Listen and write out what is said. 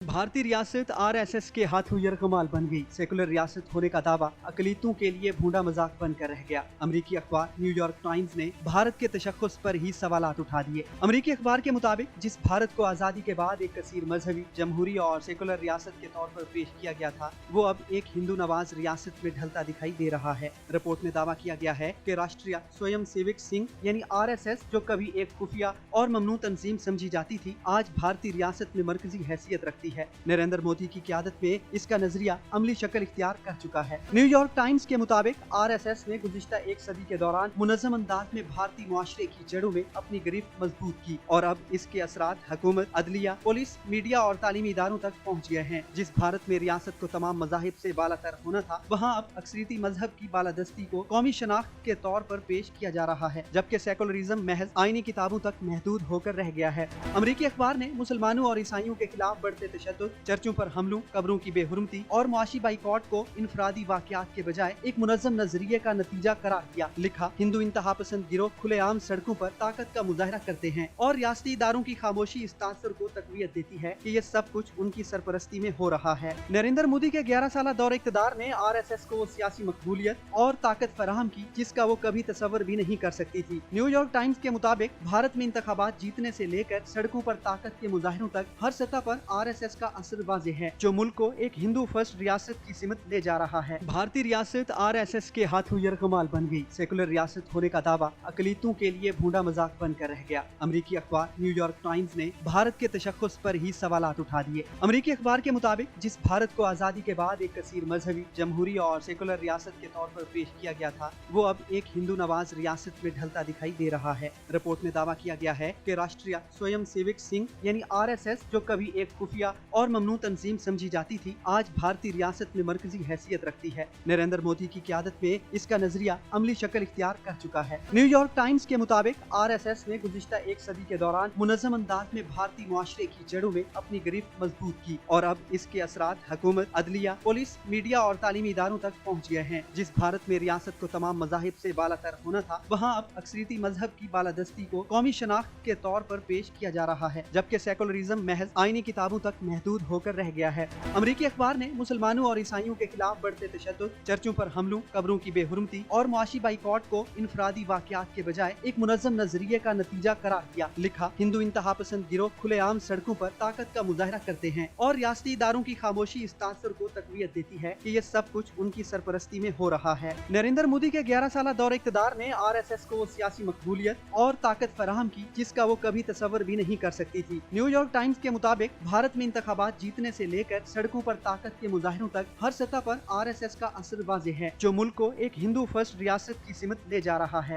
भारतीय रियासत आरएसएस के हाथों यरगमाल बन गई। सेकुलर रियासत होने का दावा अकलीतों के लिए भूडा मजाक बनकर रह गया। अमेरिकी अखबार न्यूयॉर्क टाइम्स ने भारत के तशख्खुस पर ही सवालात उठा दिए। अमेरिकी अखबार के मुताबिक जिस भारत को आजादी के बाद एक कसीर मजहबी, जमहूरी और सेकुलर रियासत के तौर पर पेश किया गया था, वो अब एक हिंदू नवाज रियासत में ढलता दिखाई दे रहा है। रिपोर्ट में दावा किया गया है कि राष्ट्रीय स्वयं सेवक संघ यानी आरएसएस, जो कभी एक खुफिया और ममनू तंजीम समझी जाती थी, आज भारतीय रियासत में मरकजी हैसियत रखती है। नरेंद्र मोदी की क़यादत में इसका नजरिया अमली शक्ल इख्तियार कर चुका है। न्यूयॉर्क टाइम्स के मुताबिक आरएसएस ने गुज़िश्ता एक सदी के दौरान मुनज़्ज़म अंदाज में भारतीय मुआशरे की जड़ों में अपनी गिरफ्त मजबूत की और अब इसके असरात हुकूमत, अदलिया, पुलिस, मीडिया और तालीमी इदारों तक पहुँच गए हैं। जिस भारत में रियासत को तमाम मज़ाहिब से बालातर होना था, वहाँ अब अक्सरियती मजहब की बालादस्ती को कौमी शनाख्त के तौर पर पेश किया जा रहा है, जबकि सेकुलरिज्म महज आईनी किताबों तक महदूद होकर रह गया है। अमेरिकी अखबार ने मुसलमानों और ईसाइयों के खिलाफ बढ़ते तशद्दुद, चर्चों पर हमलों, कब्रों की बेहुरमती और मुआशी बाइकॉट को इनफरादी वाकयात के बजाय एक मुनज़्ज़म नजरिए का नतीजा करार दिया। लिखा, हिंदू इंतहा पसंद गिरोह खुलेआम सड़कों पर ताकत का मुजाहरा करते हैं और रियासती इदारों की खामोशी इस तासर को तकवीयत देती है कि ये सब कुछ उनकी सरपरस्ती में हो रहा है। नरेंद्र मोदी के 11 साल दौरे इक़्तिदार ने आरएसएस को सियासी मकबूलियत और ताकत फराहम की जिसका वो कभी तसव्वुर भी नहीं कर सकती थी। न्यूयॉर्क टाइम्स के मुताबिक भारत में इंतखाबात जीतने से लेकर सड़कों पर ताकत के मुजाहिरों तक हर सतह पर आरएसएस का असर वाज़ेह है, जो मुल्क को एक हिंदू फर्स्ट रियासत की सिमत ले जा रहा है। भारतीय रियासत आरएसएस के हाथों यरगमाल बन गई। सेकुलर रियासत होने का दावा अकलीतों के लिए भूडा मजाक बनकर रह गया। अमेरिकी अखबार न्यूयॉर्क टाइम्स ने भारत के तशख्खुस पर ही सवालात उठा दिए। अमेरिकी अखबार के मुताबिक जिस भारत को आजादी के बाद एक कसीर मजहबी, जमहूरी और सेकुलर रियासत के तौर पर पेश किया गया था, वो अब एक हिंदू नवाज रियासत में ढलता दिखाई दे रहा है। रिपोर्ट में दावा किया गया है कि राष्ट्रीय स्वयं सेवक संघ यानी आरएसएस, जो कभी एक खुफिया और ममनू तंजीम समझी जाती थी, आज भारतीय रियासत में मरकजी हैसियत रखती है। नरेंद्र मोदी की क़यादत में इसका नजरिया अमली शक्ल इख्तियार कर चुका है। न्यूयॉर्क टाइम्स के मुताबिक आरएसएस ने गुज़िश्ता एक सदी के दौरान मुनज़्ज़म अंदाज में भारतीय मुआशरे की जड़ों में अपनी गिरफ्त मजबूत की और अब इसके असरात हुकूमत, अदलिया, पुलिस, मीडिया और तालीमी इदारों तक पहुँच गए हैं। जिस भारत में रियासत को तमाम मज़ाहिब से बालातर होना था, वहाँ अब अक्सरियती मजहब की बालादस्ती को कौमी शनाख्त के तौर पर पेश किया जा रहा है, जबकि सेकुलरिज्म महज आईनी किताबों तक महदूद होकर रह गया है। अमेरिकी अखबार ने मुसलमानों और ईसाइयों के खिलाफ बढ़ते तशद्दुद, चर्चों पर हमलों, कब्रों की बेहुरमती और मुआशी बाइकॉट को इनफरादी वाकयात के बजाय एक मुनज़्ज़म नजरिए का नतीजा करार दिया। लिखा, हिंदू इंतहा पसंद गिरोह खुलेआम सड़कों पर ताकत का मुजाहरा करते हैं और रियासती इदारों की खामोशी इस तासर को तकवीयत देती है कि ये सब कुछ उनकी सरपरस्ती में हो रहा है। नरेंद्र मोदी के 11 साल दौरे इक़्तिदार ने आरएसएस को सियासी मकबूलियत और ताकत फराहम की जिसका वो कभी तसव्वुर भी नहीं कर सकती थी। न्यूयॉर्क टाइम्स के मुताबिक भारत में इंतखाबात जीतने से लेकर सड़कों पर ताकत के मुजाहिरों तक हर सतह पर आरएसएस का असर वाज़ेह है, जो मुल्क को एक हिंदू फर्स्ट रियासत की सिमत ले जा रहा है।